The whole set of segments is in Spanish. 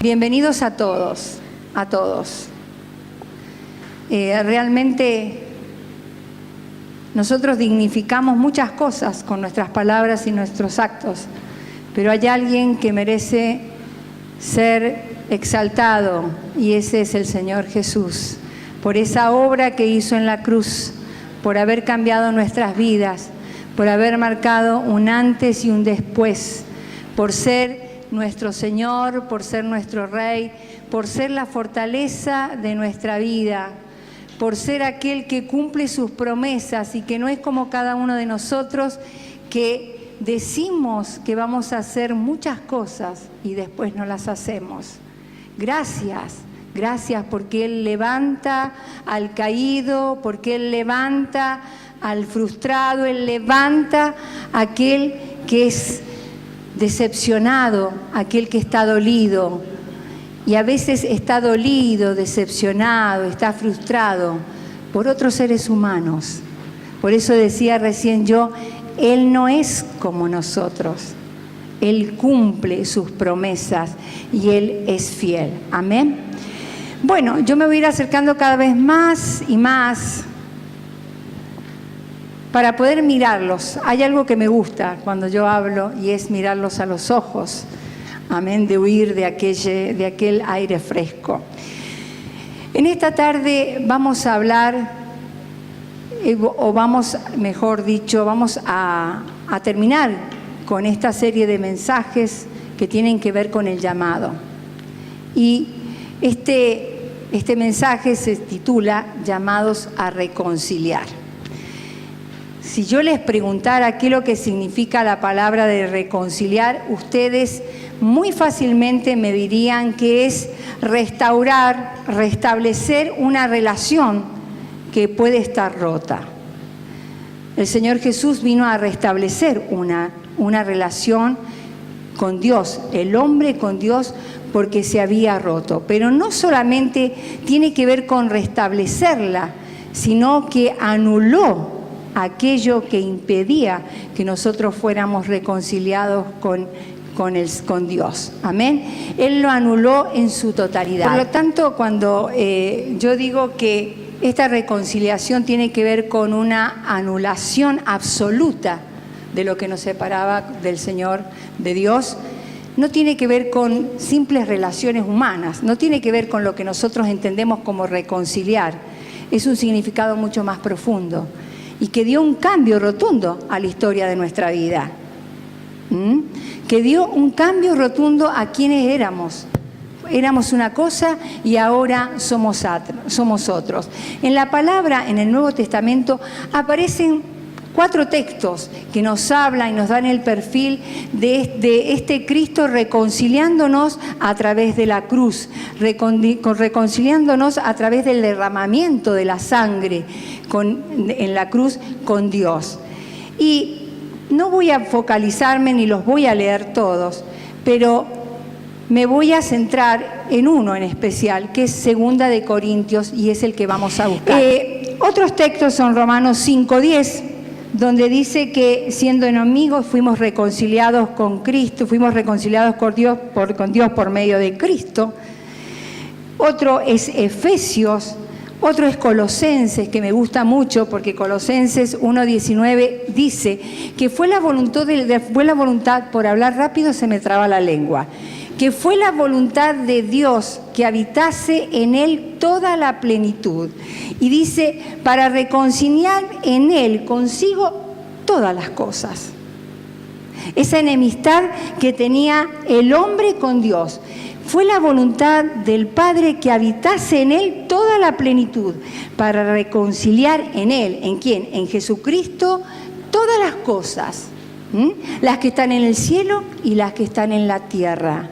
Bienvenidos a todos, a todos. Realmente nosotros dignificamos muchas cosas con nuestras palabras y nuestros actos, pero hay alguien que merece ser exaltado y ese es el Señor Jesús, por esa obra que hizo en la cruz, por haber cambiado nuestras vidas, por haber marcado un antes y un después, por ser nuestro Señor, por ser nuestro Rey, por ser la fortaleza de nuestra vida, por ser aquel que cumple sus promesas y que no es como cada uno de nosotros que decimos que vamos a hacer muchas cosas y después no las hacemos. Gracias, gracias porque Él levanta al caído, porque Él levanta al frustrado, Él levanta a aquel que es decepcionado, aquel que está dolido. Y a veces está dolido, decepcionado, está frustrado por otros seres humanos. Por eso decía recién yo, Él no es como nosotros. Él cumple sus promesas y Él es fiel. Amén. Bueno, yo me voy a ir acercando cada vez más y más para poder mirarlos. Hay algo que me gusta cuando yo hablo y es mirarlos a los ojos. Amén, de huir de aquel aire fresco. En esta tarde vamos a hablar, vamos a terminar con esta serie de mensajes que tienen que ver con el llamado. Y este mensaje se titula Llamados a reconciliar. Si yo les preguntara qué es lo que significa la palabra de reconciliar, ustedes muy fácilmente me dirían que es restaurar, restablecer una relación que puede estar rota. El Señor Jesús vino a restablecer una relación con Dios, el hombre con Dios, porque se había roto. Pero no solamente tiene que ver con restablecerla, sino que anuló aquello que impedía que nosotros fuéramos reconciliados con Dios. Amén. Él lo anuló en su totalidad. Por lo tanto, cuando yo digo que esta reconciliación tiene que ver con una anulación absoluta de lo que nos separaba del Señor, de Dios, no tiene que ver con simples relaciones humanas, no tiene que ver con lo que nosotros entendemos como reconciliar. Es un significado mucho más profundo y que dio un cambio rotundo a la historia de nuestra vida. Que dio un cambio rotundo a quienes éramos. Éramos una cosa y ahora somos otros. En la palabra, en el Nuevo Testamento, aparecen 4 textos que nos hablan y nos dan el perfil de este Cristo reconciliándonos a través de la cruz, reconciliándonos a través del derramamiento de la sangre en la cruz con Dios. Y no voy a focalizarme ni los voy a leer todos, pero me voy a centrar en uno en especial, que es 2 de Corintios, y es el que vamos a buscar. Otros textos son Romanos 5:10, donde dice que siendo enemigos fuimos reconciliados con Cristo, fuimos reconciliados con Dios por medio de Cristo. Otro es Efesios. Otro es Colosenses, que me gusta mucho porque Colosenses 1:19 dice que fue la voluntad, por hablar rápido se me traba la lengua, que fue la voluntad de Dios que habitase en Él toda la plenitud. Y dice, para reconciliar en Él consigo todas las cosas. Esa enemistad que tenía el hombre con Dios. Fue la voluntad del Padre que habitase en Él toda la plenitud, para reconciliar en Él, ¿en quién? En Jesucristo, todas las cosas, las que están en el cielo y las que están en la tierra,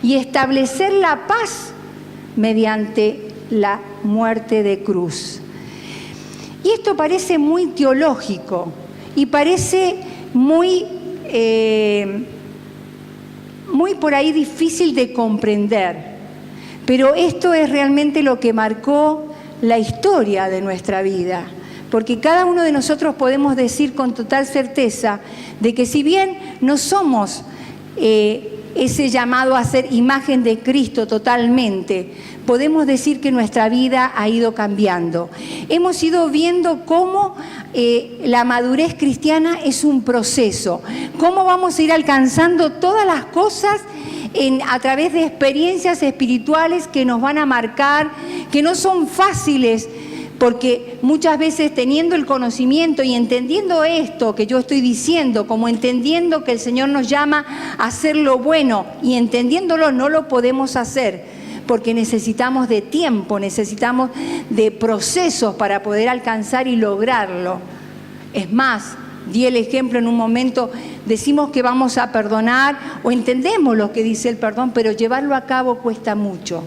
y establecer la paz mediante la muerte de cruz. Y esto parece muy teológico y parece muy por ahí difícil de comprender, pero esto es realmente lo que marcó la historia de nuestra vida, porque cada uno de nosotros podemos decir con total certeza de que si bien no somos ese llamado a ser imagen de Cristo totalmente, podemos decir que nuestra vida ha ido cambiando. Hemos ido viendo cómo la madurez cristiana es un proceso, cómo vamos a ir alcanzando todas las cosas a través de experiencias espirituales que nos van a marcar, que no son fáciles, porque muchas veces teniendo el conocimiento y entendiendo esto que yo estoy diciendo, como entendiendo que el Señor nos llama a hacer lo bueno y entendiéndolo no lo podemos hacer, porque necesitamos de tiempo, necesitamos de procesos para poder alcanzar y lograrlo. Es más, di el ejemplo en un momento, decimos que vamos a perdonar o entendemos lo que dice el perdón, pero llevarlo a cabo cuesta mucho.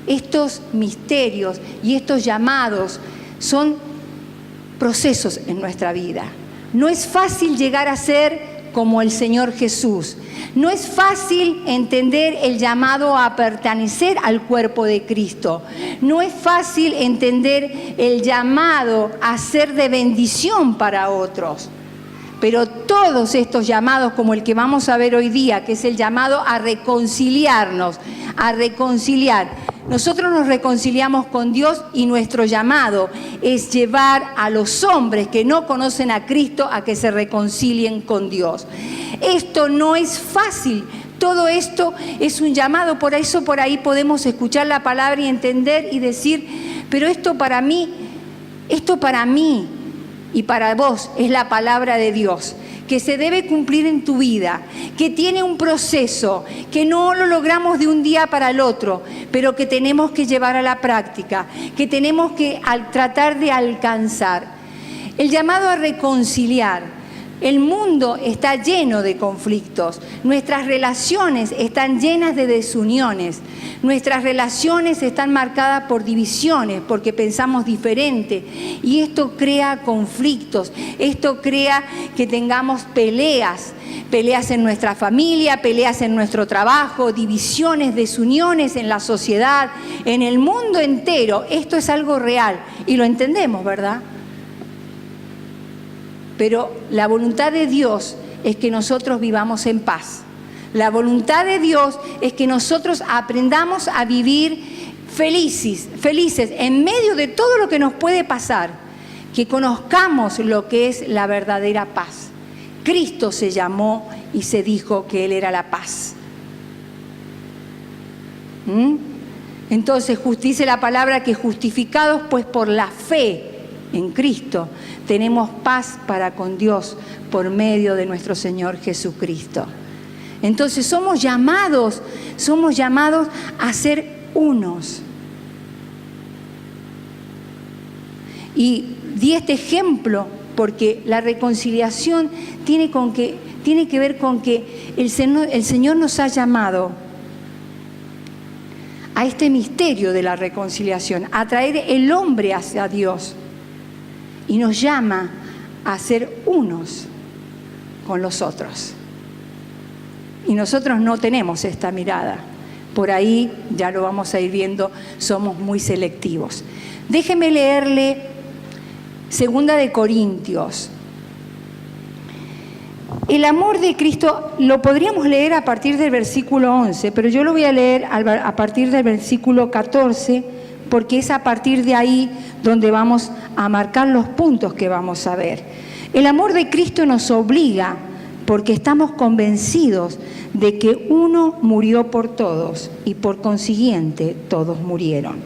Estos misterios y estos llamados son procesos en nuestra vida. No es fácil llegar a ser como el Señor Jesús. No es fácil entender el llamado a pertenecer al cuerpo de Cristo. No es fácil entender el llamado a ser de bendición para otros. Pero todos estos llamados, como el que vamos a ver hoy día, que es el llamado a reconciliarnos, a reconciliar. Nosotros nos reconciliamos con Dios y nuestro llamado es llevar a los hombres que no conocen a Cristo a que se reconcilien con Dios. Esto no es fácil, todo esto es un llamado, por eso por ahí podemos escuchar la palabra y entender y decir, pero esto para mí y para vos es la palabra de Dios, que se debe cumplir en tu vida, que tiene un proceso, que no lo logramos de un día para el otro, pero que tenemos que llevar a la práctica, que tenemos que tratar de alcanzar. El llamado a reconciliar. El mundo está lleno de conflictos, nuestras relaciones están llenas de desuniones, nuestras relaciones están marcadas por divisiones porque pensamos diferente y esto crea conflictos, esto crea que tengamos peleas en nuestra familia, peleas en nuestro trabajo, divisiones, desuniones en la sociedad, en el mundo entero. Esto es algo real y lo entendemos, ¿verdad? Pero la voluntad de Dios es que nosotros vivamos en paz. La voluntad de Dios es que nosotros aprendamos a vivir felices en medio de todo lo que nos puede pasar, que conozcamos lo que es la verdadera paz. Cristo se llamó y se dijo que Él era la paz. Entonces, dice la palabra que justificados pues por la fe en Cristo, tenemos paz para con Dios por medio de nuestro Señor Jesucristo. Entonces somos llamados a ser unos. Y di este ejemplo porque la reconciliación tiene que ver con que el Señor nos ha llamado a este misterio de la reconciliación, a traer el hombre hacia Dios. Y nos llama a ser unos con los otros. Y nosotros no tenemos esta mirada. Por ahí, ya lo vamos a ir viendo, somos muy selectivos. Déjeme leerle 2 de Corintios. El amor de Cristo lo podríamos leer a partir del versículo 11, pero yo lo voy a leer a partir del versículo 14, porque es a partir de ahí donde vamos a marcar los puntos que vamos a ver. El amor de Cristo nos obliga porque estamos convencidos de que uno murió por todos y por consiguiente todos murieron.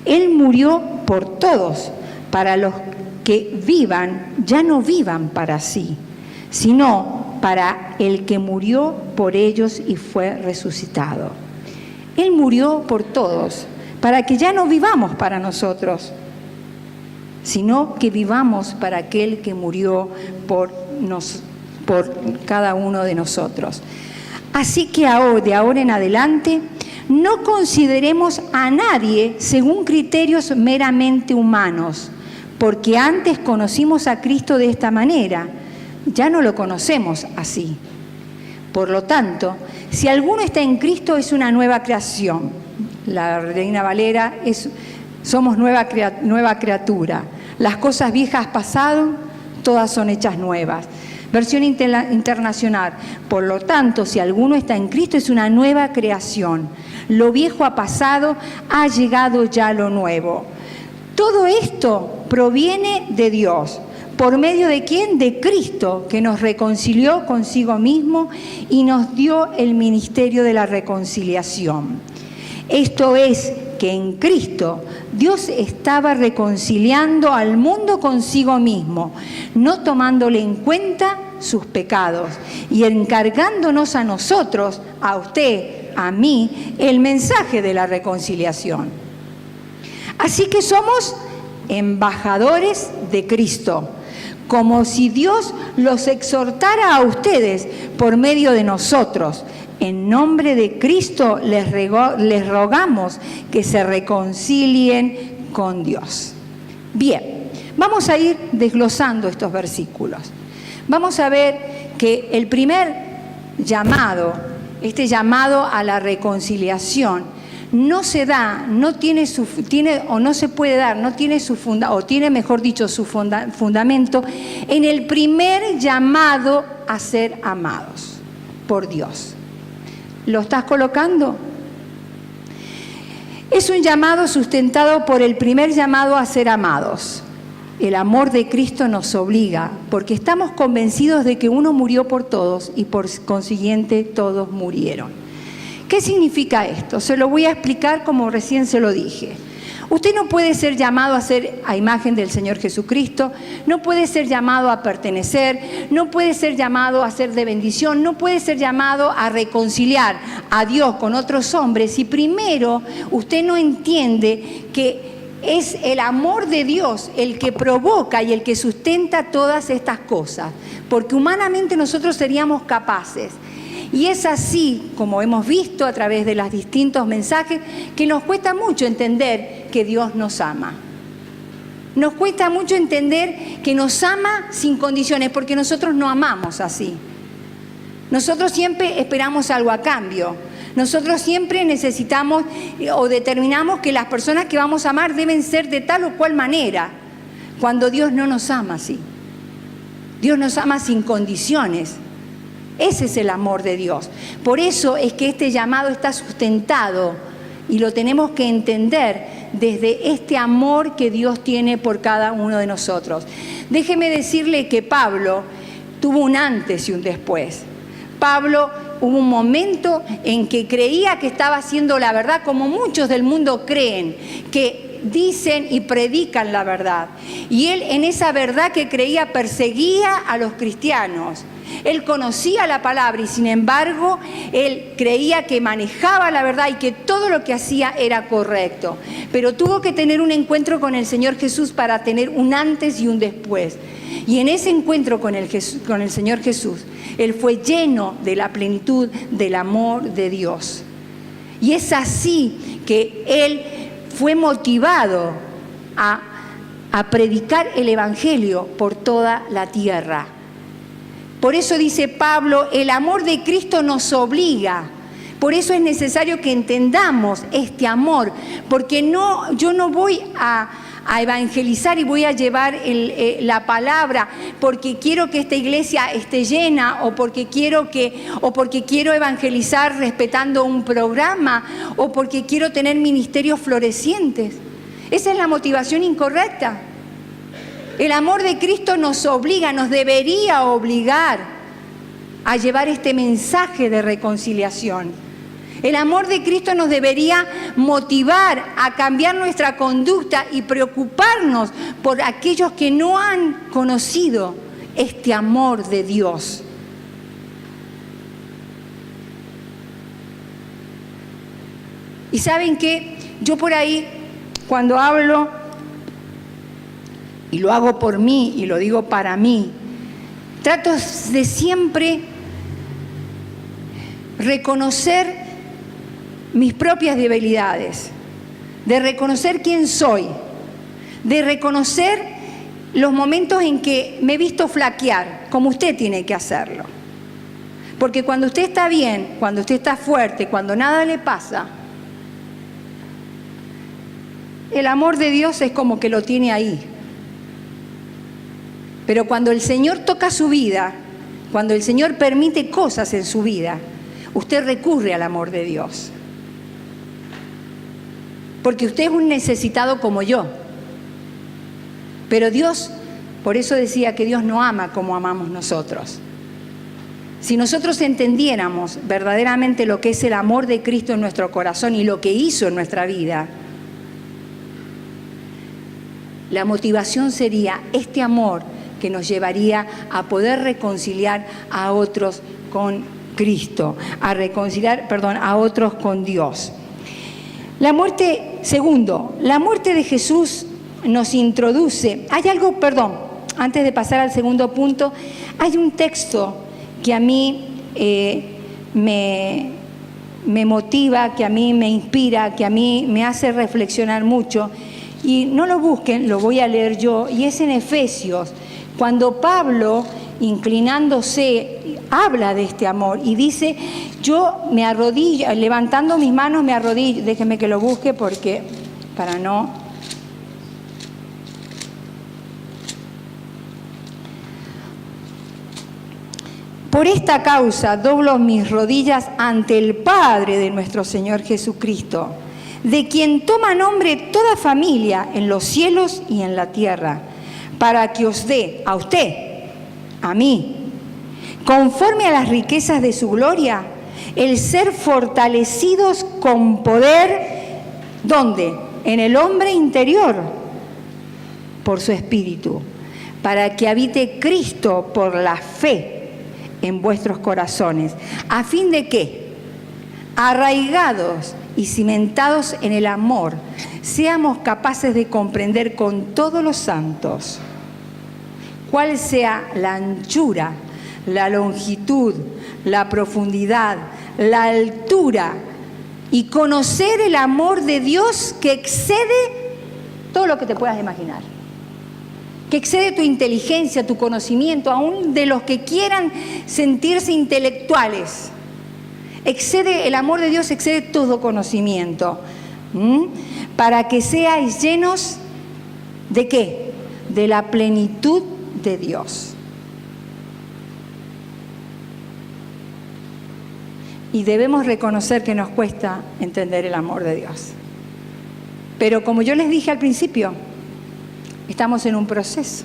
Él murió por todos, para los que vivan, ya no vivan para sí, sino para el que murió por ellos y fue resucitado. Él murió por todos, para que ya no vivamos para nosotros, sino que vivamos para aquel que murió por cada uno de nosotros. Así que de ahora en adelante, no consideremos a nadie según criterios meramente humanos, porque antes conocimos a Cristo de esta manera, ya no lo conocemos así. Por lo tanto, si alguno está en Cristo, es una nueva creación. La Reina Valera somos nueva criatura. Las cosas viejas pasaron, todas son hechas nuevas. Versión internacional. Por lo tanto, si alguno está en Cristo, es una nueva creación. Lo viejo ha pasado, ha llegado ya lo nuevo. Todo esto proviene de Dios. ¿Por medio de quién? De Cristo, que nos reconcilió consigo mismo y nos dio el ministerio de la reconciliación. Esto es que en Cristo Dios estaba reconciliando al mundo consigo mismo, no tomándole en cuenta sus pecados y encargándonos a nosotros, a usted, a mí, el mensaje de la reconciliación. Así que somos embajadores de Cristo, como si Dios los exhortara a ustedes por medio de nosotros. En nombre de Cristo les rogamos que se reconcilien con Dios. Bien, vamos a ir desglosando estos versículos. Vamos a ver que el primer llamado, este llamado a la reconciliación, no se da, no tiene mejor dicho, su fundamento en el primer llamado a ser amados por Dios. ¿Lo estás colocando? Es un llamado sustentado por el primer llamado a ser amados. El amor de Cristo nos obliga, porque estamos convencidos de que uno murió por todos y por consiguiente todos murieron. ¿Qué significa esto? Se lo voy a explicar como recién se lo dije. Usted no puede ser llamado a ser a imagen del Señor Jesucristo, no puede ser llamado a pertenecer, no puede ser llamado a ser de bendición, no puede ser llamado a reconciliar a Dios con otros hombres si primero usted no entiende que es el amor de Dios el que provoca y el que sustenta todas estas cosas, porque humanamente nosotros seríamos capaces. Y es así, como hemos visto a través de los distintos mensajes, que nos cuesta mucho entender que Dios nos ama. Nos cuesta mucho entender que nos ama sin condiciones, porque nosotros no amamos así. Nosotros siempre esperamos algo a cambio. Nosotros siempre necesitamos o determinamos que las personas que vamos a amar deben ser de tal o cual manera, cuando Dios no nos ama así. Dios nos ama sin condiciones. Ese es el amor de Dios. Por eso es que este llamado está sustentado y lo tenemos que entender desde este amor que Dios tiene por cada uno de nosotros. Déjeme decirle que Pablo tuvo un antes y un después. Pablo hubo un momento en que creía que estaba haciendo la verdad, como muchos del mundo creen, que dicen y predican la verdad. Y él en esa verdad que creía perseguía a los cristianos. Él conocía la palabra y sin embargo él creía que manejaba la verdad y que todo lo que hacía era correcto. Pero tuvo que tener un encuentro con el Señor Jesús para tener un antes y un después. Y en ese encuentro con el Señor Jesús, él fue lleno de la plenitud del amor de Dios. Y es así que él fue motivado a predicar el Evangelio por toda la tierra. Por eso dice Pablo, el amor de Cristo nos obliga. Por eso es necesario que entendamos este amor, porque yo no voy a evangelizar y voy a llevar la palabra porque quiero que esta iglesia esté llena o porque quiero evangelizar respetando un programa o porque quiero tener ministerios florecientes. Esa es la motivación incorrecta. El amor de Cristo nos obliga, nos debería obligar a llevar este mensaje de reconciliación. El amor de Cristo nos debería motivar a cambiar nuestra conducta y preocuparnos por aquellos que no han conocido este amor de Dios. Y ¿saben qué? Yo por ahí, cuando hablo, y lo hago por mí y lo digo para mí, trato de siempre reconocer mis propias debilidades, de reconocer quién soy, de reconocer los momentos en que me he visto flaquear, como usted tiene que hacerlo. Porque cuando usted está bien, cuando usted está fuerte, cuando nada le pasa, el amor de Dios es como que lo tiene ahí. Pero cuando el Señor toca su vida cuando el Señor permite cosas en su vida, usted recurre al amor de Dios. Porque usted es un necesitado como yo. Pero Dios, por eso decía que Dios no ama como amamos nosotros. Si nosotros entendiéramos verdaderamente lo que es el amor de Cristo en nuestro corazón y lo que hizo en nuestra vida, la motivación sería este amor que nos llevaría a poder reconciliar a otros con Cristo, a reconciliar, a otros con Dios. La muerte, segundo, la muerte de Jesús nos introduce. Hay algo, antes de pasar al segundo punto, hay un texto que a mí me motiva, que a mí me inspira, que a mí me hace reflexionar mucho. Y no lo busquen, lo voy a leer yo, y es en Efesios, cuando Pablo, inclinándose, habla de este amor y dice: yo me arrodillo, levantando mis manos me arrodillo. Déjenme que lo busque porque, para no... Por esta causa doblo mis rodillas ante el Padre de nuestro Señor Jesucristo, de quien toma nombre toda familia en los cielos y en la tierra, para que os dé a usted, a mí, conforme a las riquezas de su gloria, el ser fortalecidos con poder, ¿dónde? En el hombre interior, por su espíritu, para que habite Cristo por la fe en vuestros corazones, a fin de que, arraigados y cimentados en el amor, seamos capaces de comprender con todos los santos cuál sea la anchura, la longitud, la profundidad, la altura, y conocer el amor de Dios que excede todo lo que te puedas imaginar, que excede tu inteligencia, tu conocimiento, aún de los que quieran sentirse intelectuales. El amor de Dios excede todo conocimiento. Para que seáis llenos ¿de qué? De la plenitud de Dios. Y debemos reconocer que nos cuesta entender el amor de Dios. Pero como yo les dije al principio, estamos en un proceso.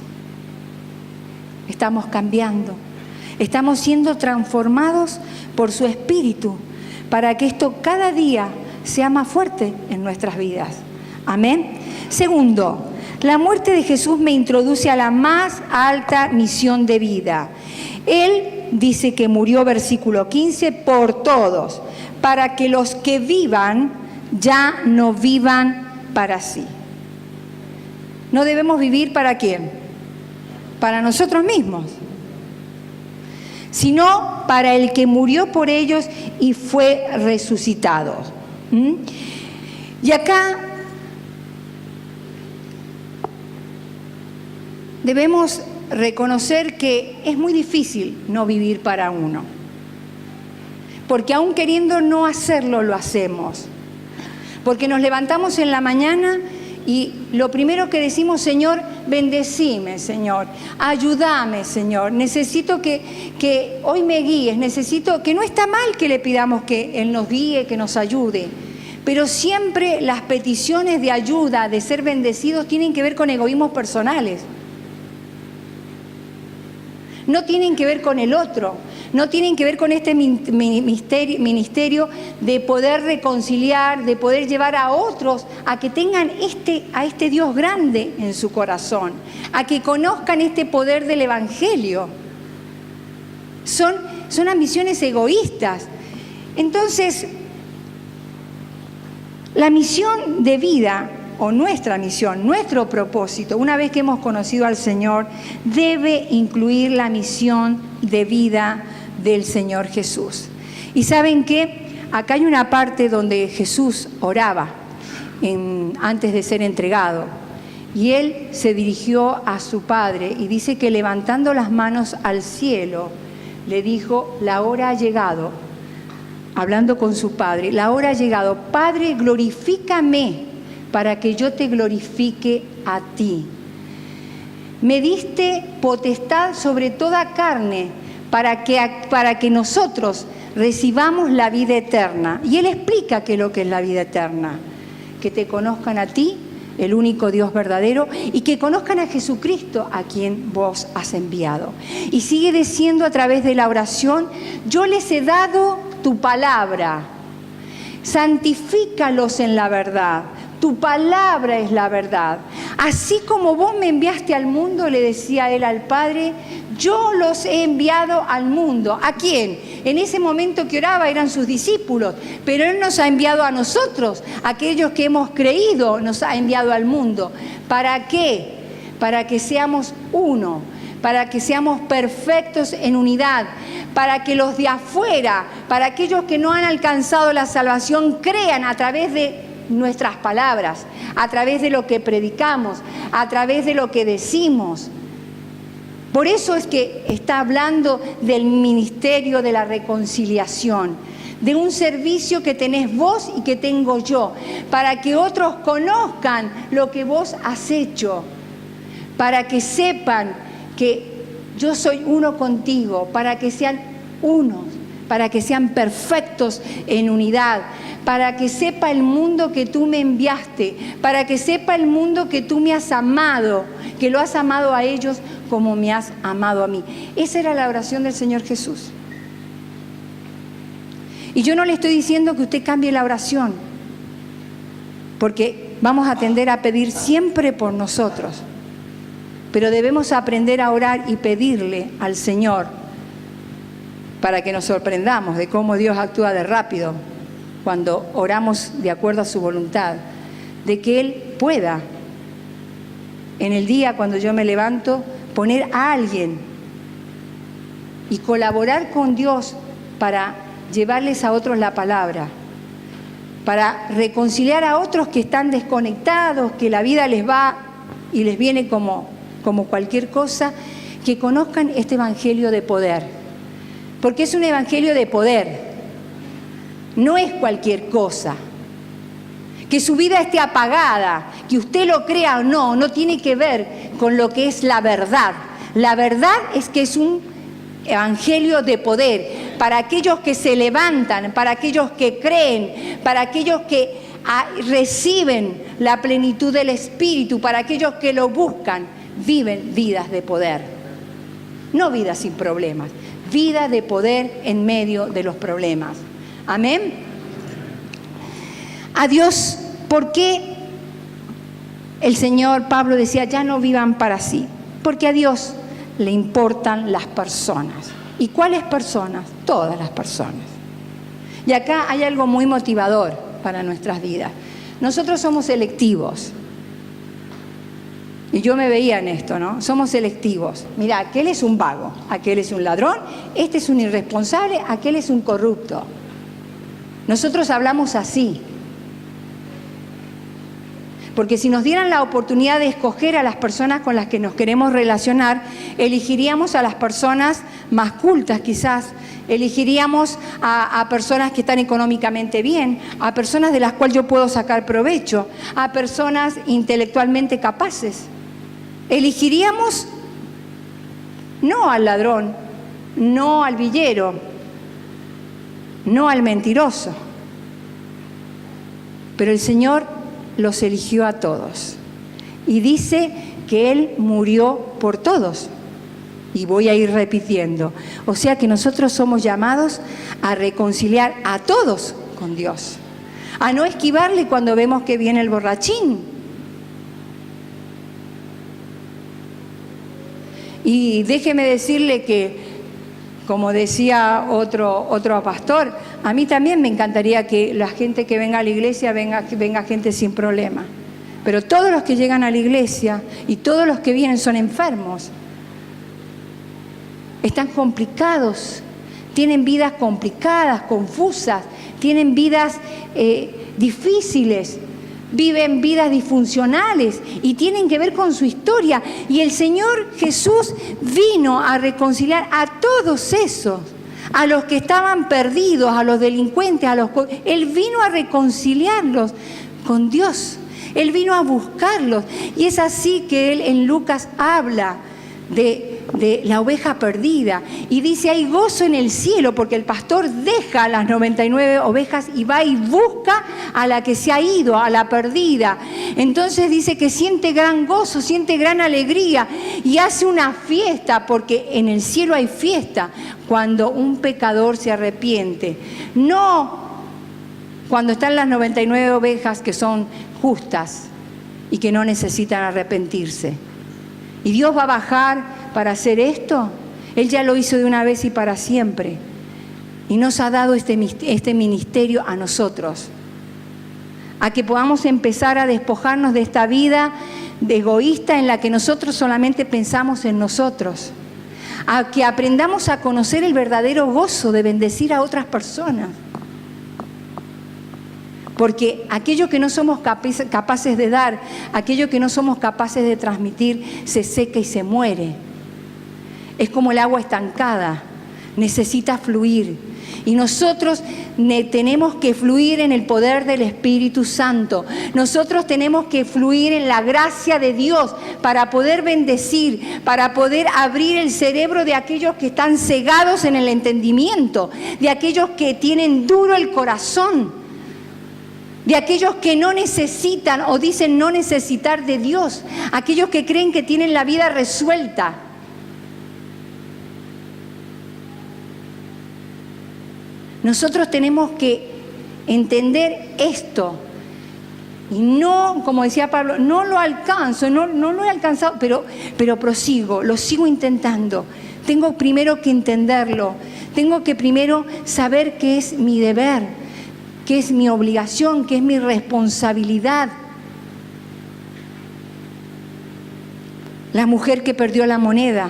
Estamos cambiando. Estamos siendo transformados por su Espíritu para que esto cada día sea más fuerte en nuestras vidas. Amén. Segundo, la muerte de Jesús me introduce a la más alta misión de vida. Él dice que murió, versículo 15, por todos, para que los que vivan ya no vivan para sí. No debemos vivir ¿para quién? Para nosotros mismos, sino para el que murió por ellos y fue resucitado. Y acá debemos reconocer que es muy difícil no vivir para uno, porque aún queriendo no hacerlo, lo hacemos, porque nos levantamos en la mañana y lo primero que decimos: Señor, bendecime, Señor, ayúdame, Señor, necesito que hoy me guíes, necesito, que no está mal que le pidamos que Él nos guíe, que nos ayude, pero siempre las peticiones de ayuda, de ser bendecidos, tienen que ver con egoísmos personales. No tienen que ver con el otro, no tienen que ver con este ministerio de poder reconciliar, de poder llevar a otros a que tengan a este Dios grande en su corazón, a que conozcan este poder del Evangelio. Son ambiciones egoístas. Entonces, la misión de vida, o nuestra misión, nuestro propósito, una vez que hemos conocido al Señor, debe incluir la misión de vida del Señor Jesús. Y ¿saben qué? Acá hay una parte donde Jesús oraba antes de ser entregado, y Él se dirigió a su Padre y dice que levantando las manos al cielo, le dijo: la hora ha llegado, hablando con su Padre, la hora ha llegado, Padre, glorifícame para que yo te glorifique a ti. Me diste potestad sobre toda carne, para que nosotros recibamos la vida eterna. Y Él explica qué es lo que es la vida eterna. Que te conozcan a ti, el único Dios verdadero, y que conozcan a Jesucristo, a quien vos has enviado. Y sigue diciendo a través de la oración: yo les he dado tu palabra, santifícalos en la verdad, tu palabra es la verdad. Así como vos me enviaste al mundo, le decía él al Padre, yo los he enviado al mundo. ¿A quién? En ese momento que oraba eran sus discípulos, pero Él nos ha enviado a nosotros, aquellos que hemos creído, nos ha enviado al mundo. ¿Para qué? Para que seamos uno, para que seamos perfectos en unidad, para que los de afuera, para aquellos que no han alcanzado la salvación, crean a través de nuestras palabras, a través de lo que predicamos, a través de lo que decimos. Por eso es que está hablando del ministerio de la reconciliación, de un servicio que tenés vos y que tengo yo, para que otros conozcan lo que vos has hecho, para que sepan que yo soy uno contigo, para que sean unos, para que sean perfectos en unidad, para que sepa el mundo que tú me enviaste, para que sepa el mundo que tú me has amado, que lo has amado a ellos como me has amado a mí. Esa era la oración del Señor Jesús. Y yo no le estoy diciendo que usted cambie la oración, porque vamos a tender a pedir siempre por nosotros, pero debemos aprender a orar y pedirle al Señor para que nos sorprendamos de cómo Dios actúa de rápido cuando oramos de acuerdo a su voluntad, de que Él pueda, en el día cuando yo me levanto, poner a alguien y colaborar con Dios para llevarles a otros la palabra, para reconciliar a otros que están desconectados, que la vida les va y les viene como cualquier cosa, que conozcan este evangelio de poder, porque es un evangelio de poder. No es cualquier cosa. Que su vida esté apagada, que usted lo crea o no, no tiene que ver con lo que es la verdad. La verdad es que es un evangelio de poder para aquellos que se levantan, para aquellos que creen, para aquellos que reciben la plenitud del Espíritu, para aquellos que lo buscan, viven vidas de poder. No vidas sin problemas, vida de poder en medio de los problemas. Amén. A Dios, ¿por qué el Señor Pablo decía, ya no vivan para sí? Porque a Dios le importan las personas. ¿Y cuáles personas? Todas las personas. Y acá hay algo muy motivador para nuestras vidas. Nosotros somos selectivos. Y yo me veía en esto, ¿no? Somos selectivos. Mira, aquel es un vago, aquel es un ladrón, este es un irresponsable, aquel es un corrupto. Nosotros hablamos así, porque si nos dieran la oportunidad de escoger a las personas con las que nos queremos relacionar, elegiríamos a las personas más cultas quizás, elegiríamos a personas que están económicamente bien, a personas de las cuales yo puedo sacar provecho, a personas intelectualmente capaces. Elegiríamos no al ladrón, no al villero, no al mentiroso, pero el Señor los eligió a todos y dice que Él murió por todos, y voy a ir repitiendo, o sea que nosotros somos llamados a reconciliar a todos con Dios, a no esquivarle cuando vemos que viene el borrachín. Y déjeme decirle que, como decía otro pastor, a mí también me encantaría que la gente que venga a la iglesia venga gente sin problema. Pero todos los que llegan a la iglesia y todos los que vienen son enfermos. Están complicados, tienen vidas complicadas, confusas, tienen vidas difíciles. Viven vidas disfuncionales y tienen que ver con su historia. Y el Señor Jesús vino a reconciliar a todos esos, a los que estaban perdidos, a los delincuentes, Él vino a reconciliarlos con Dios. Él vino a buscarlos. Y es así que Él en Lucas habla de de la oveja perdida. Y dice, hay gozo en el cielo porque el pastor deja a las 99 ovejas y va y busca a la que se ha ido, a la perdida. Entonces dice que siente gran gozo, siente gran alegría y hace una fiesta, porque en el cielo hay fiesta cuando un pecador se arrepiente. No cuando están las 99 ovejas que son justas y que no necesitan arrepentirse. ¿Y Dios va a bajar para hacer esto? Él ya lo hizo de una vez y para siempre. Y nos ha dado este ministerio a nosotros, a que podamos empezar a despojarnos de esta vida egoísta en la que nosotros solamente pensamos en nosotros, a que aprendamos a conocer el verdadero gozo de bendecir a otras personas. Porque aquello que no somos capaces de dar, aquello que no somos capaces de transmitir, se seca y se muere. Es como el agua estancada, necesita fluir. Y nosotros tenemos que fluir en el poder del Espíritu Santo. Nosotros tenemos que fluir en la gracia de Dios para poder bendecir, para poder abrir el cerebro de aquellos que están cegados en el entendimiento, de aquellos que tienen duro el corazón, de aquellos que no necesitan o dicen no necesitar de Dios, aquellos que creen que tienen la vida resuelta. Nosotros tenemos que entender esto y no, como decía Pablo, no lo alcanzo, no lo he alcanzado, pero prosigo, lo sigo intentando. Tengo primero que entenderlo, tengo que primero saber que es mi deber, que es mi obligación, que es mi responsabilidad. La mujer que perdió la moneda,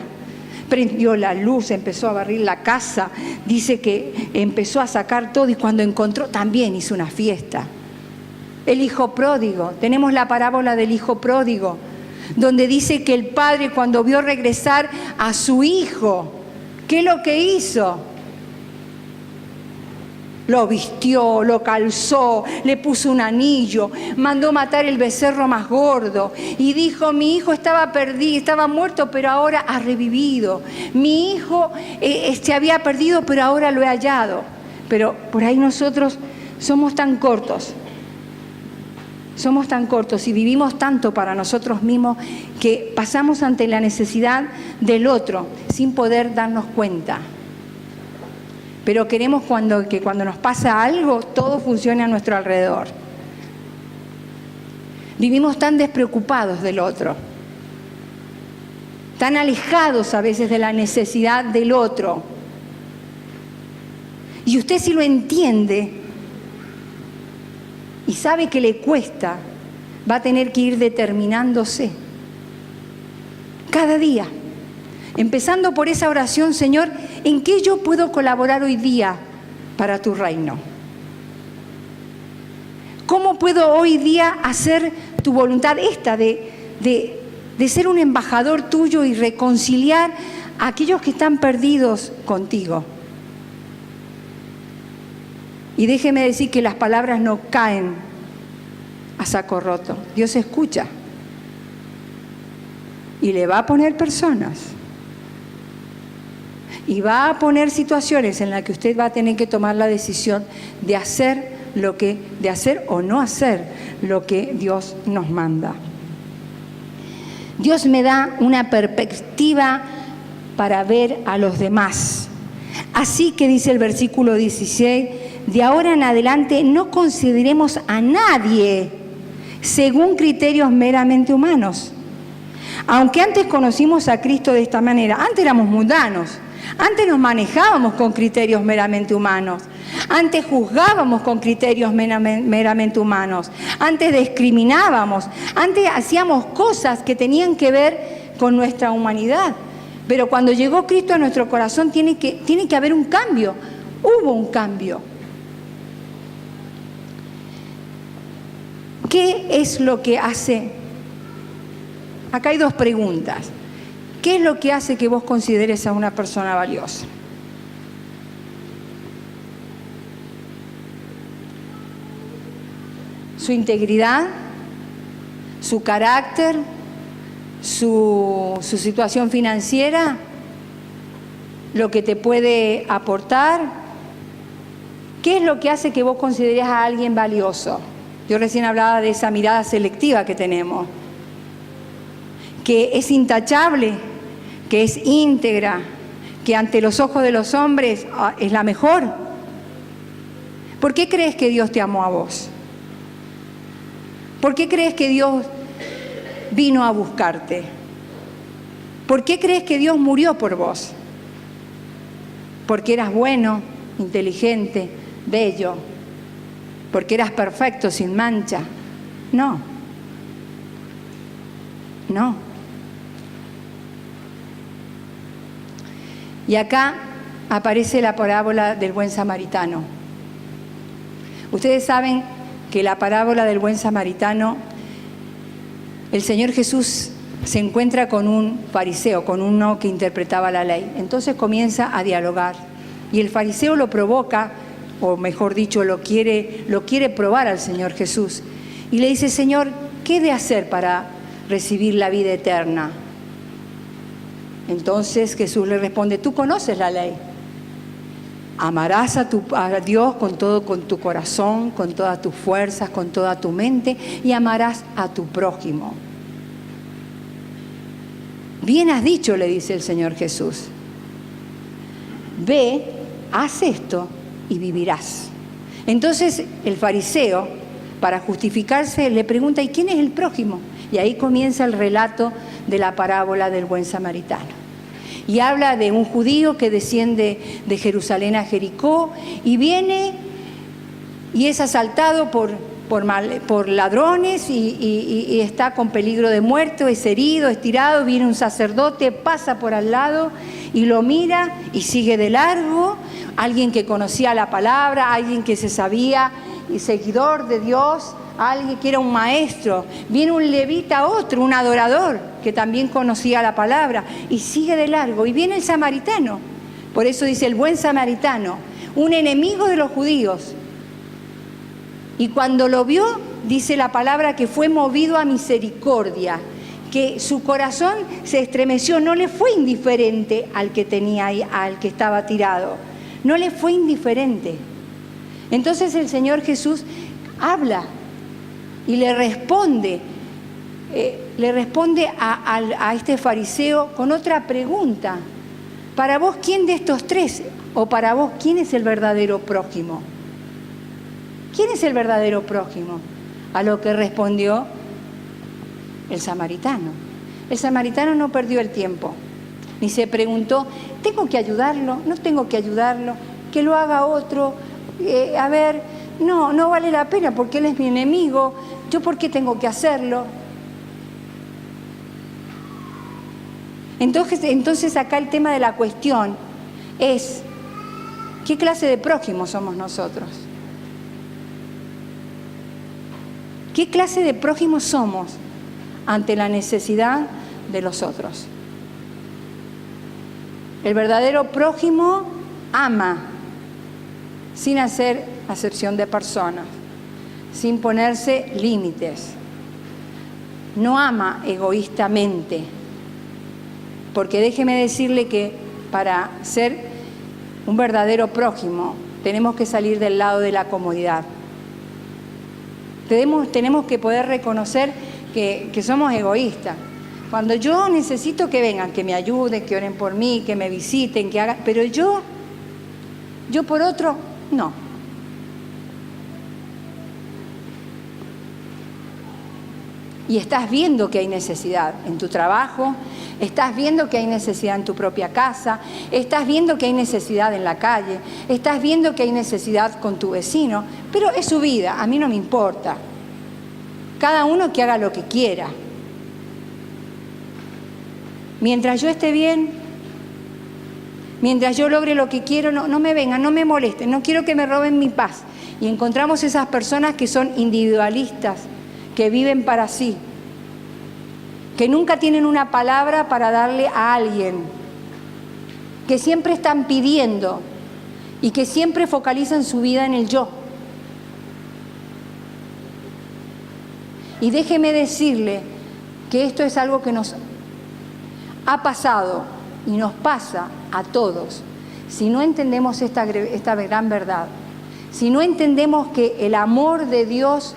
prendió la luz, empezó a barrer la casa, dice que empezó a sacar todo y cuando encontró también hizo una fiesta. El hijo pródigo, tenemos la parábola del hijo pródigo, donde dice que el padre cuando vio regresar a su hijo, ¿qué es lo que hizo? Lo vistió, lo calzó, le puso un anillo, mandó matar el becerro más gordo y dijo, mi hijo estaba perdido, estaba muerto, pero ahora ha revivido. Mi hijo se había perdido, pero ahora lo he hallado. Pero por ahí nosotros somos tan cortos y vivimos tanto para nosotros mismos que pasamos ante la necesidad del otro sin poder darnos cuenta. Pero queremos que cuando nos pasa algo, todo funcione a nuestro alrededor. Vivimos tan despreocupados del otro, tan alejados a veces de la necesidad del otro. Y usted si lo entiende y sabe que le cuesta, va a tener que ir determinándose cada día. Empezando por esa oración, Señor, ¿en qué yo puedo colaborar hoy día para tu reino? ¿Cómo puedo hoy día hacer tu voluntad esta de ser un embajador tuyo y reconciliar a aquellos que están perdidos contigo? Y déjeme decir que las palabras no caen a saco roto. Dios escucha y le va a poner personas. Y va a poner situaciones en las que usted va a tener que tomar la decisión de hacer o no hacer lo que Dios nos manda. Dios me da una perspectiva para ver a los demás. Así que dice el versículo 16, de ahora en adelante no consideremos a nadie según criterios meramente humanos. Aunque antes conocimos a Cristo de esta manera, antes éramos mundanos. Antes nos manejábamos con criterios meramente humanos. Antes juzgábamos con criterios meramente humanos. Antes discriminábamos. Antes hacíamos cosas que tenían que ver con nuestra humanidad. Pero cuando llegó Cristo a nuestro corazón tiene que haber un cambio. Hubo un cambio. ¿Qué es lo que hace? Acá hay dos preguntas. ¿Qué es lo que hace que vos consideres a una persona valiosa? ¿Su integridad? ¿Su carácter? ¿Su situación financiera? lo que te puede aportar? ¿Qué es lo que hace que vos consideres a alguien valioso? Yo recién hablaba de esa mirada selectiva que tenemos, que es intachable, que es íntegra, que ante los ojos de los hombres es la mejor. ¿Por qué crees que Dios te amó a vos? ¿Por qué crees que Dios vino a buscarte? ¿Por qué crees que Dios murió por vos? ¿Porque eras bueno, inteligente, bello? ¿Porque eras perfecto, sin mancha? No. No. Y acá aparece la parábola del buen samaritano. Ustedes saben que la parábola del buen samaritano, el Señor Jesús se encuentra con un fariseo, con uno que interpretaba la ley. Entonces comienza a dialogar y el fariseo lo provoca, o mejor dicho, lo quiere probar al Señor Jesús. Y le dice: Señor, ¿qué he de hacer para recibir la vida eterna? Entonces Jesús le responde: tú conoces la ley. Amarás a Dios con tu corazón, con todas tus fuerzas, con toda tu mente, y amarás a tu prójimo. Bien has dicho, le dice el Señor Jesús. Ve, haz esto y vivirás. Entonces el fariseo, para justificarse, le pregunta: ¿y quién es el prójimo? Y ahí comienza el relato de la parábola del buen samaritano. Y habla de un judío que desciende de Jerusalén a Jericó y viene y es asaltado por ladrones y está con peligro de muerte, es herido, es tirado. Viene un sacerdote, pasa por al lado y lo mira y sigue de largo. Alguien que conocía la palabra, alguien que se sabía y seguidor de Dios, alguien que era un maestro. Viene un levita, otro, un adorador, que también conocía la palabra, y sigue de largo. Y viene el samaritano, por eso dice el buen samaritano, un enemigo de los judíos. Y cuando lo vio, dice la palabra que fue movido a misericordia, que su corazón se estremeció, no le fue indiferente al que tenía ahí, al que estaba tirado, no le fue indiferente. Entonces el Señor Jesús habla y le responde a este fariseo con otra pregunta. Para vos, ¿quién de estos tres? O para vos, ¿quién es el verdadero prójimo? ¿Quién es el verdadero prójimo? A lo que respondió el samaritano. El samaritano no perdió el tiempo, ni se preguntó: ¿tengo que ayudarlo? ¿No tengo que ayudarlo? ¿Que lo haga otro? No vale la pena porque él es mi enemigo. ¿Yo por qué tengo que hacerlo? Entonces acá el tema de la cuestión es: ¿qué clase de prójimo somos nosotros? ¿Qué clase de prójimo somos ante la necesidad de los otros? El verdadero prójimo ama sin hacer acepción de personas, sin ponerse límites. No ama egoístamente, porque déjeme decirle que para ser un verdadero prójimo tenemos que salir del lado de la comodidad. Tenemos que poder reconocer que somos egoístas. Cuando yo necesito que vengan, que me ayuden, que oren por mí, que me visiten, que hagan, pero yo por otro, no. Y estás viendo que hay necesidad en tu trabajo, estás viendo que hay necesidad en tu propia casa, estás viendo que hay necesidad en la calle, estás viendo que hay necesidad con tu vecino, pero es su vida, a mí no me importa. Cada uno que haga lo que quiera. Mientras yo esté bien, mientras yo logre lo que quiero, no me vengan, no me molesten, no quiero que me roben mi paz. Y encontramos esas personas que son individualistas, que viven para sí, que nunca tienen una palabra para darle a alguien, que siempre están pidiendo y que siempre focalizan su vida en el yo. Y déjeme decirle que esto es algo que nos ha pasado y nos pasa a todos, si no entendemos esta gran verdad, si no entendemos que el amor de Dios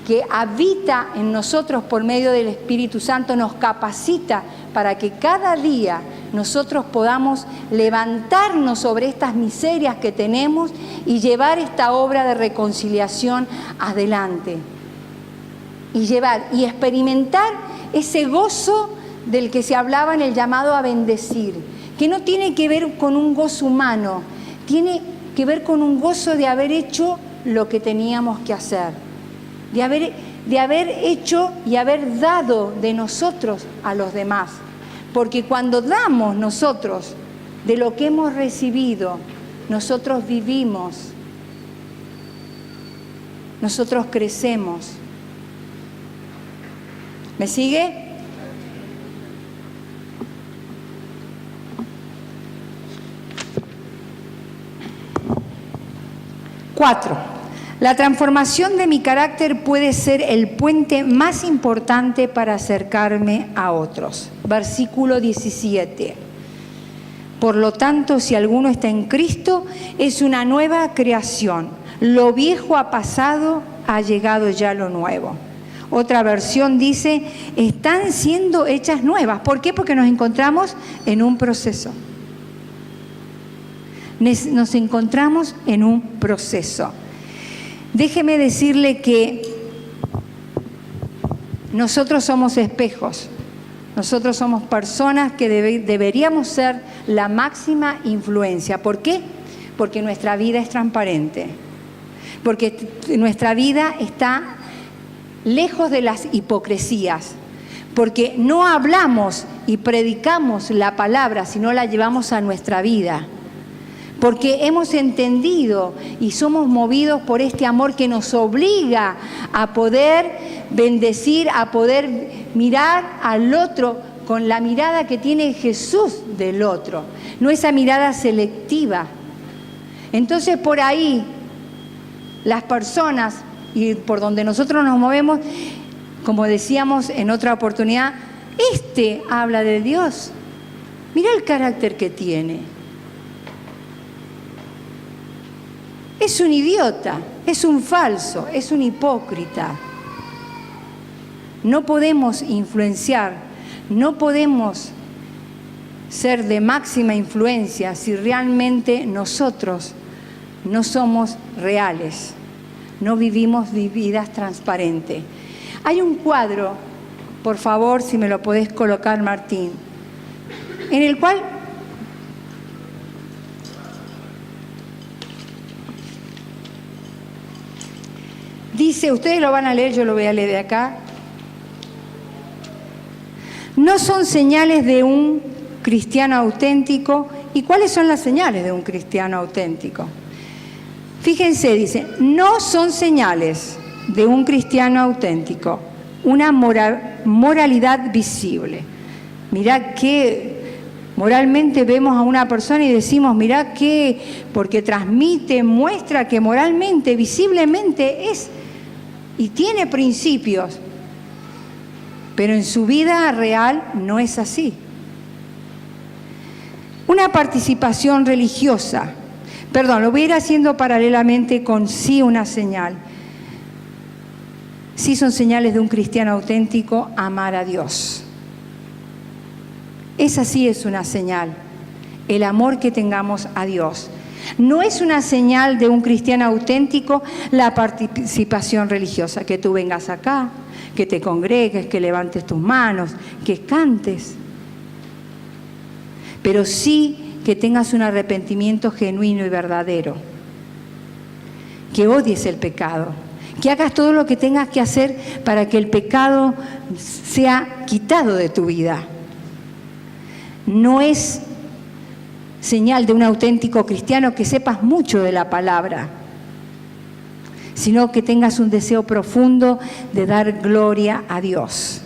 que habita en nosotros por medio del Espíritu Santo nos capacita para que cada día nosotros podamos levantarnos sobre estas miserias que tenemos y llevar esta obra de reconciliación adelante. Y experimentar ese gozo del que se hablaba en el llamado a bendecir, que no tiene que ver con un gozo humano, tiene que ver con un gozo de haber hecho lo que teníamos que hacer, de haber hecho y haber dado de nosotros a los demás. Porque cuando damos nosotros de lo que hemos recibido, nosotros vivimos, nosotros crecemos. ¿Me sigue? Cuatro. La transformación de mi carácter puede ser el puente más importante para acercarme a otros. Versículo 17. Por lo tanto, si alguno está en Cristo, es una nueva creación. Lo viejo ha pasado, ha llegado ya lo nuevo. Otra versión dice, están siendo hechas nuevas. ¿Por qué? Porque nos encontramos en un proceso. Nos encontramos en un proceso. Déjeme decirle que nosotros somos espejos. Nosotros somos personas que deberíamos ser la máxima influencia. ¿Por qué? Porque nuestra vida es transparente. Porque nuestra vida está lejos de las hipocresías, porque no hablamos y predicamos la palabra, sino la llevamos a nuestra vida, porque hemos entendido y somos movidos por este amor que nos obliga a poder bendecir, a poder mirar al otro con la mirada que tiene Jesús del otro, no esa mirada selectiva. Entonces por ahí las personas y por donde nosotros nos movemos, como decíamos en otra oportunidad, habla de Dios. Mira el carácter que tiene. Es un idiota, es un falso, es un hipócrita. No podemos influenciar, no podemos ser de máxima influencia si realmente nosotros no somos reales. No vivimos vidas transparentes. Hay un cuadro, por favor, si me lo podés colocar, Martín, en el cual dice, ustedes lo van a leer, yo lo voy a leer de acá. No son señales de un cristiano auténtico. ¿Y cuáles son las señales de un cristiano auténtico? Fíjense, dice, no son señales de un cristiano auténtico una moralidad visible. Mirá que moralmente vemos a una persona y decimos, mirá que, porque transmite, muestra que moralmente, visiblemente es y tiene principios, pero en su vida real no es así. Una participación religiosa. Lo voy a ir haciendo paralelamente con sí una señal. Sí son señales de un cristiano auténtico amar a Dios. Esa sí es una señal, el amor que tengamos a Dios. No es una señal de un cristiano auténtico la participación religiosa, que tú vengas acá, que te congregues, que levantes tus manos, que cantes. Pero sí que tengas un arrepentimiento genuino y verdadero, que odies el pecado, que hagas todo lo que tengas que hacer para que el pecado sea quitado de tu vida. No es señal de un auténtico cristiano que sepas mucho de la palabra, sino que tengas un deseo profundo de dar gloria a Dios.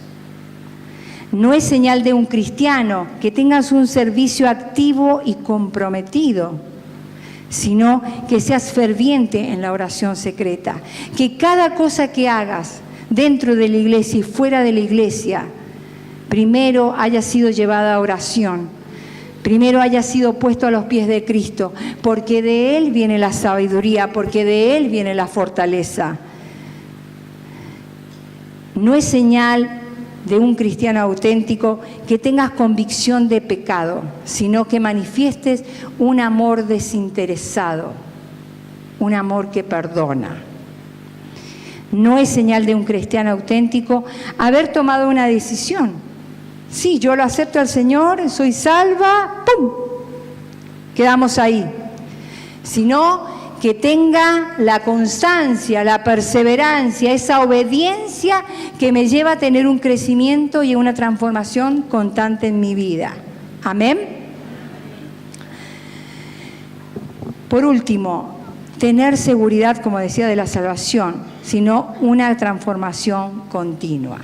No es señal de un cristiano que tengas un servicio activo y comprometido, sino que seas ferviente en la oración secreta. Que cada cosa que hagas dentro de la iglesia y fuera de la iglesia, primero haya sido llevada a oración. primero haya sido puesto a los pies de Cristo, porque de Él viene la sabiduría, porque de Él viene la fortaleza. No es señal de un cristiano auténtico que tengas convicción de pecado, sino que manifiestes un amor desinteresado, un amor que perdona. No es señal de un cristiano auténtico haber tomado una decisión. Sí, yo lo acepto al Señor, soy salva, ¡pum! Quedamos ahí. Sino que tenga la constancia, la perseverancia, esa obediencia que me lleva a tener un crecimiento y una transformación constante en mi vida. Amén. Por último, tener seguridad, como decía, de la salvación, sino una transformación continua.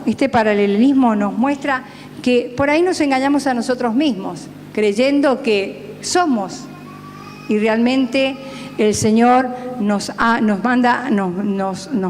Este paralelismo nos muestra que por ahí nos engañamos a nosotros mismos, creyendo que somos, y realmente el Señor nos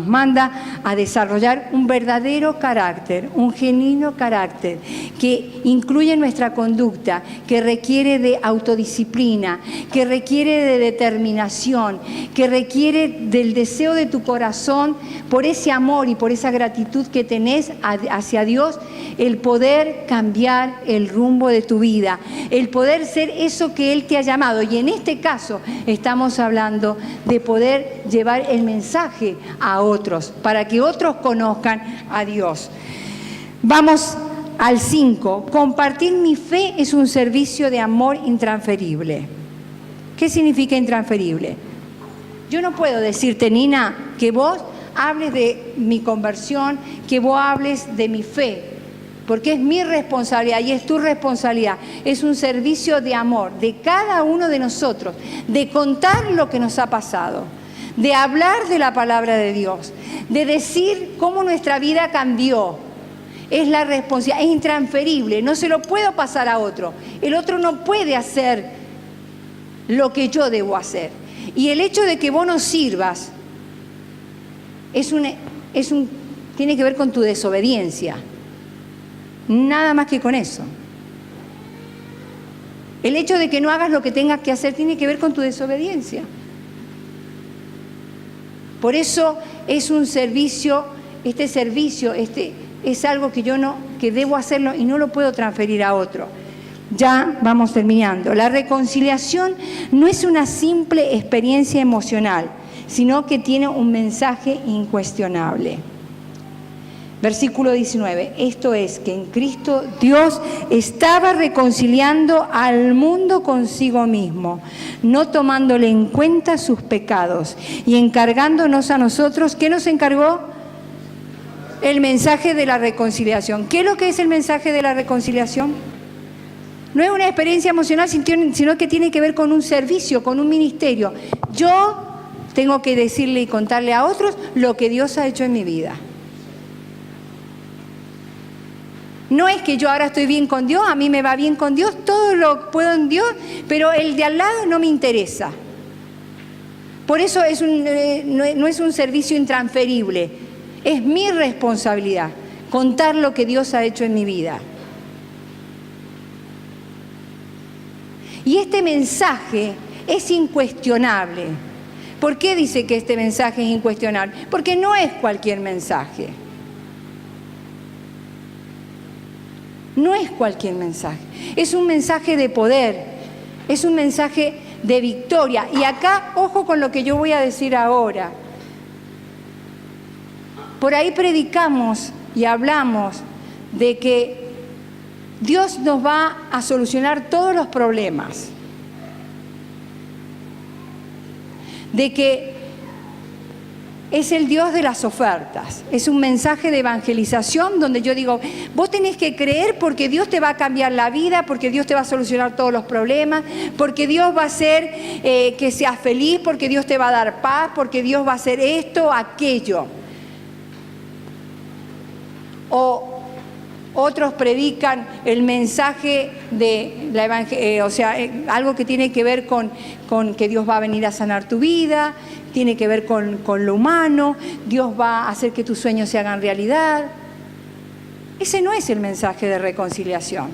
manda a desarrollar un verdadero carácter, un genuino carácter que incluye nuestra conducta, que requiere de autodisciplina, que requiere de determinación, que requiere del deseo de tu corazón por ese amor y por esa gratitud que tenés hacia Dios, el poder cambiar el rumbo de tu vida, el poder ser eso que Él te ha llamado. Y en este caso estamos hablando de poder llevar el mensaje a otros, para que otros conozcan a Dios. Vamos al 5. Compartir mi fe es un servicio de amor intransferible. ¿Qué significa intransferible? Yo no puedo decirte, Nina, que vos hables de mi conversión, que vos hables de mi fe, porque es mi responsabilidad y es tu responsabilidad. Es un servicio de amor de cada uno de nosotros, de contar lo que nos ha pasado, de hablar de la palabra de Dios, de decir cómo nuestra vida cambió. Es la responsabilidad, es intransferible, no se lo puedo pasar a otro. El otro no puede hacer lo que yo debo hacer. Y el hecho de que vos no sirvas tiene que ver con tu desobediencia. Nada más que con eso. El hecho de que no hagas lo que tengas que hacer tiene que ver con tu desobediencia. Por eso es un servicio, este servicio es algo que debo hacerlo y no lo puedo transferir a otro. Ya vamos terminando. La reconciliación no es una simple experiencia emocional, sino que tiene un mensaje incuestionable. Versículo 19, esto es que en Cristo Dios estaba reconciliando al mundo consigo mismo, no tomándole en cuenta sus pecados y encargándonos a nosotros. ¿Qué nos encargó? El mensaje de la reconciliación. ¿Qué es lo que es el mensaje de la reconciliación? No es una experiencia emocional, sino que tiene que ver con un servicio, con un ministerio. Yo tengo que decirle y contarle a otros lo que Dios ha hecho en mi vida. No es que yo ahora estoy bien con Dios, a mí me va bien con Dios, todo lo puedo en Dios, pero el de al lado no me interesa. Por eso no es un servicio intransferible, es mi responsabilidad contar lo que Dios ha hecho en mi vida. Y este mensaje es incuestionable. ¿Por qué dice que este mensaje es incuestionable? Porque no es cualquier mensaje. No es cualquier mensaje, es un mensaje de poder, es un mensaje de victoria. Y acá, ojo con lo que yo voy a decir ahora. Por ahí predicamos y hablamos de que Dios nos va a solucionar todos los problemas, de que es el Dios de las ofertas. Es un mensaje de evangelización donde yo digo, vos tenés que creer porque Dios te va a cambiar la vida, porque Dios te va a solucionar todos los problemas, porque Dios va a hacer que seas feliz, porque Dios te va a dar paz, porque Dios va a hacer esto, aquello. O otros predican el mensaje de la algo que tiene que ver con que Dios va a venir a sanar tu vida, tiene que ver con lo humano, Dios va a hacer que tus sueños se hagan realidad. Ese no es el mensaje de reconciliación.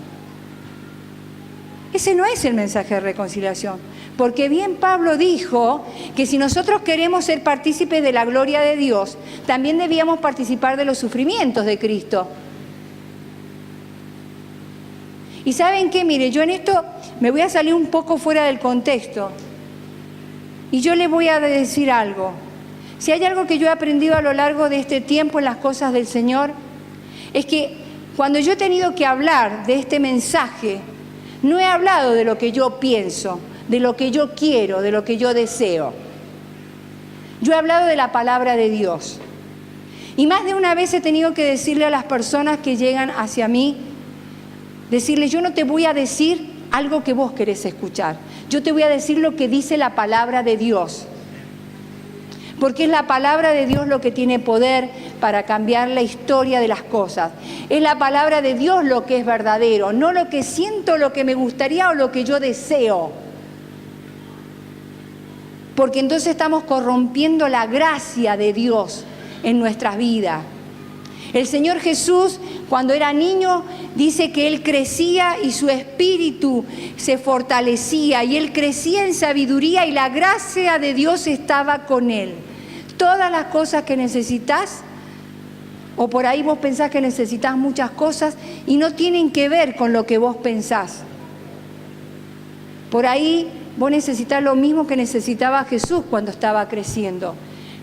Ese no es el mensaje de reconciliación. Porque bien Pablo dijo que si nosotros queremos ser partícipes de la gloria de Dios, también debíamos participar de los sufrimientos de Cristo. Y ¿saben qué? Mire, yo en esto me voy a salir un poco fuera del contexto. Y yo les voy a decir algo. Si hay algo que yo he aprendido a lo largo de este tiempo en las cosas del Señor, es que cuando yo he tenido que hablar de este mensaje, no he hablado de lo que yo pienso, de lo que yo quiero, de lo que yo deseo. Yo he hablado de la palabra de Dios. Y más de una vez he tenido que decirle a las personas que llegan hacia mí, decirles, yo no te voy a decir algo que vos querés escuchar. Yo te voy a decir lo que dice la palabra de Dios. Porque es la palabra de Dios lo que tiene poder para cambiar la historia de las cosas. Es la palabra de Dios lo que es verdadero, no lo que siento, lo que me gustaría o lo que yo deseo. Porque entonces estamos corrompiendo la gracia de Dios en nuestras vidas. El Señor Jesús, cuando era niño, dice que Él crecía y su espíritu se fortalecía y Él crecía en sabiduría y la gracia de Dios estaba con Él. Todas las cosas que necesitas, o por ahí vos pensás que necesitas muchas cosas y no tienen que ver con lo que vos pensás. Por ahí vos necesitas lo mismo que necesitaba Jesús cuando estaba creciendo.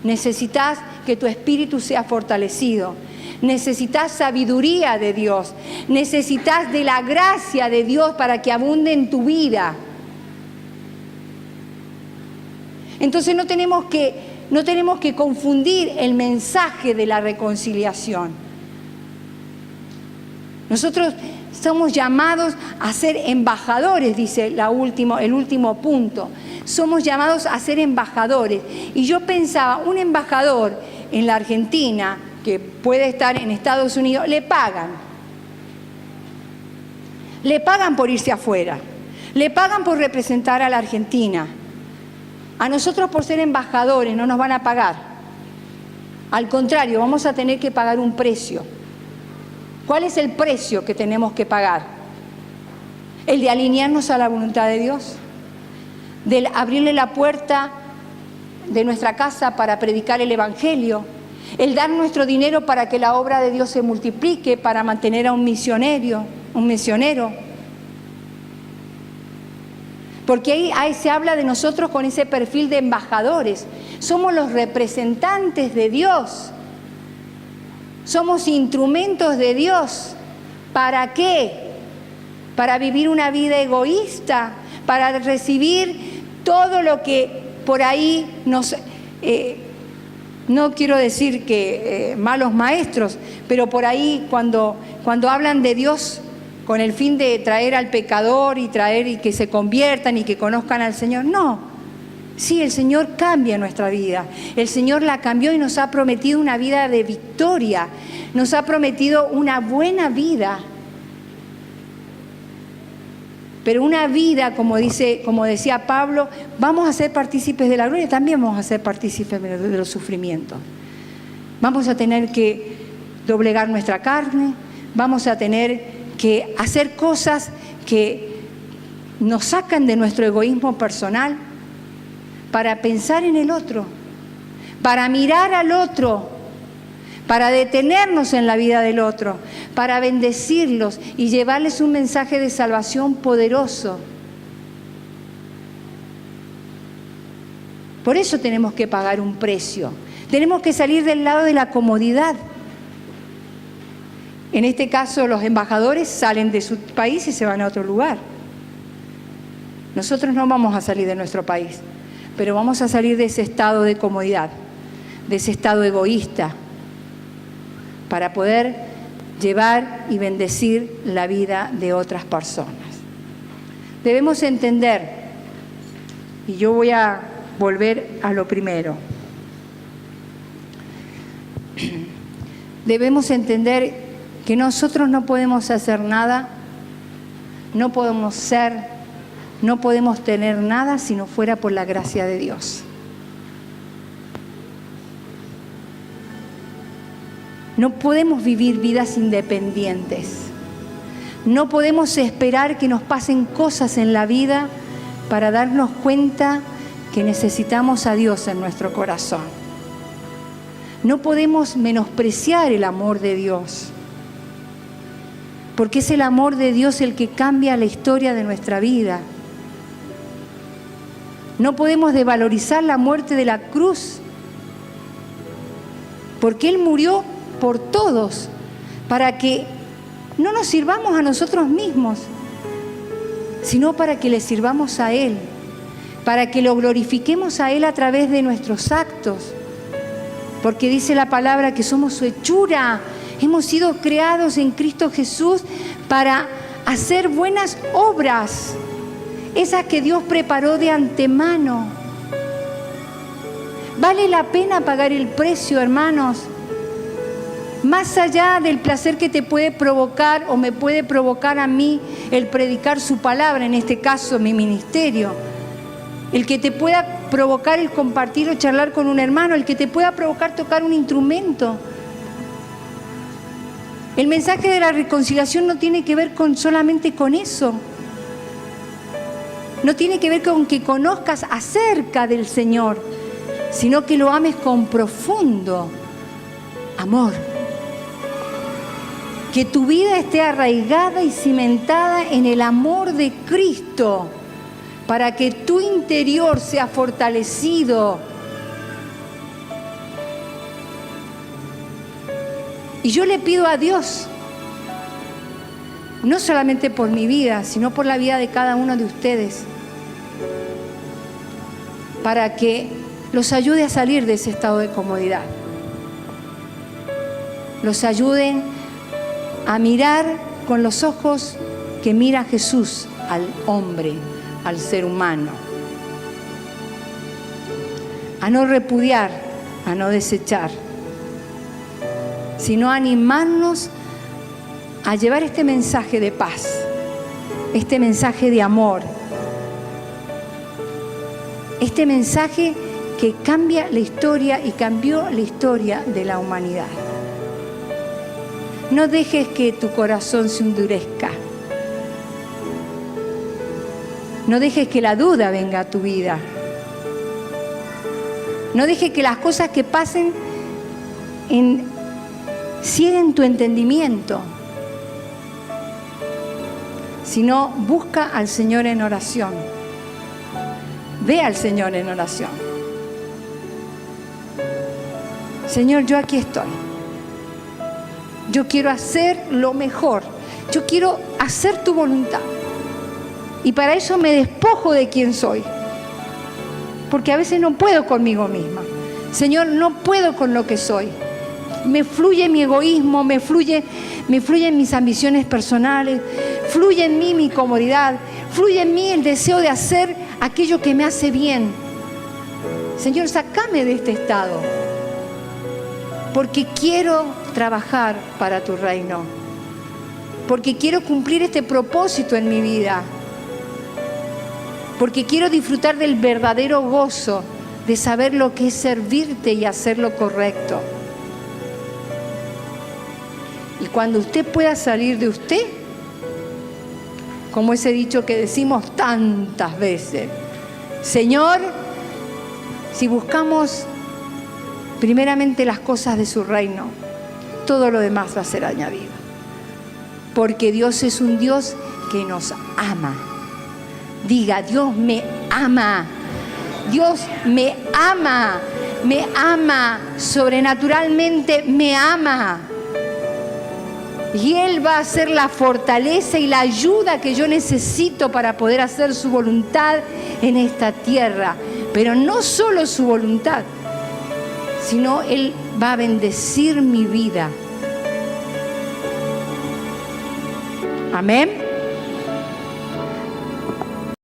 Necesitas que tu espíritu sea fortalecido. Necesitas sabiduría de Dios. Necesitas de la gracia de Dios para que abunde en tu vida. Entonces no tenemos que confundir el mensaje de la reconciliación. Nosotros somos llamados a ser embajadores, dice el último punto. Somos llamados a ser embajadores. Y yo pensaba, un embajador en la Argentina, que puede estar en Estados Unidos, le pagan. Le pagan por irse afuera. Le pagan por representar a la Argentina. A nosotros por ser embajadores no nos van a pagar. Al contrario, vamos a tener que pagar un precio. ¿Cuál es el precio que tenemos que pagar? El de alinearnos a la voluntad de Dios, de abrirle la puerta de nuestra casa para predicar el Evangelio, el dar nuestro dinero para que la obra de Dios se multiplique, para mantener a un misionero. Porque ahí se habla de nosotros con ese perfil de embajadores. Somos los representantes de Dios. Somos instrumentos de Dios. ¿Para qué? Para vivir una vida egoísta, para recibir todo lo que por ahí nos... no quiero decir que malos maestros, pero por ahí cuando hablan de Dios con el fin de traer al pecador y que se conviertan y que conozcan al Señor, no. Sí, el Señor cambia nuestra vida. El Señor la cambió y nos ha prometido una vida de victoria. Nos ha prometido una buena vida. Pero una vida, como decía Pablo, vamos a ser partícipes de la gloria, también vamos a ser partícipes de los sufrimientos. Vamos a tener que doblegar nuestra carne, vamos a tener que hacer cosas que nos sacan de nuestro egoísmo personal para pensar en el otro, para mirar al otro, para detenernos en la vida del otro, para bendecirlos y llevarles un mensaje de salvación poderoso. Por eso tenemos que pagar un precio. Tenemos que salir del lado de la comodidad. En este caso, los embajadores salen de su país y se van a otro lugar. Nosotros no vamos a salir de nuestro país, pero vamos a salir de ese estado de comodidad, de ese estado egoísta, para poder llevar y bendecir la vida de otras personas. Debemos entender, y yo voy a volver a lo primero, debemos entender que nosotros no podemos hacer nada, no podemos ser, no podemos tener nada si no fuera por la gracia de Dios. No podemos vivir vidas independientes. No podemos esperar que nos pasen cosas en la vida para darnos cuenta que necesitamos a Dios en nuestro corazón. No podemos menospreciar el amor de Dios, porque es el amor de Dios el que cambia la historia de nuestra vida. No podemos devalorizar la muerte de la cruz, porque Él murió por todos, para que no nos sirvamos a nosotros mismos, sino para que le sirvamos a Él, para que lo glorifiquemos a Él a través de nuestros actos, porque dice la palabra que somos su hechura, hemos sido creados en Cristo Jesús para hacer buenas obras, esas que Dios preparó de antemano. Vale la pena pagar el precio, hermanos. Más allá del placer que te puede provocar o me puede provocar a mí el predicar su palabra, en este caso mi ministerio, el que te pueda provocar el compartir o charlar con un hermano, el que te pueda provocar tocar un instrumento. El mensaje de la reconciliación no tiene que ver solamente con eso. No tiene que ver con que conozcas acerca del Señor, sino que lo ames con profundo amor. Que tu vida esté arraigada y cimentada en el amor de Cristo, para que tu interior sea fortalecido. Y yo le pido a Dios, no solamente por mi vida, sino por la vida de cada uno de ustedes, para que los ayude a salir de ese estado de comodidad. Los ayuden a mirar con los ojos que mira Jesús al hombre, al ser humano. A no repudiar, a no desechar, sino a animarnos a llevar este mensaje de paz, este mensaje de amor, este mensaje que cambia la historia y cambió la historia de la humanidad. No dejes que tu corazón se endurezca. No dejes que la duda venga a tu vida. No dejes que las cosas que pasen cieguen tu entendimiento. Sino busca al Señor en oración. Ve al Señor en oración. Señor, yo aquí estoy. Yo quiero hacer lo mejor. Yo quiero hacer tu voluntad. Y para eso me despojo de quién soy. Porque a veces no puedo conmigo misma. Señor, no puedo con lo que soy. Me fluye mi egoísmo, me fluyen mis ambiciones personales, fluye en mí mi comodidad, fluye en mí el deseo de hacer aquello que me hace bien. Señor, sácame de este estado. Porque quiero trabajar para tu reino. Porque quiero cumplir este propósito en mi vida. Porque quiero disfrutar del verdadero gozo de saber lo que es servirte y hacer lo correcto. Y cuando usted pueda salir de usted, como ese dicho que decimos tantas veces, Señor, si buscamos primeramente las cosas de su reino, todo lo demás va a ser añadido. Porque Dios es un Dios que nos ama. Diga, Dios me ama. Dios me ama, sobrenaturalmente me ama. Y Él va a ser la fortaleza y la ayuda que yo necesito para poder hacer su voluntad en esta tierra. Pero no solo su voluntad, sino Él va a bendecir mi vida. Amén.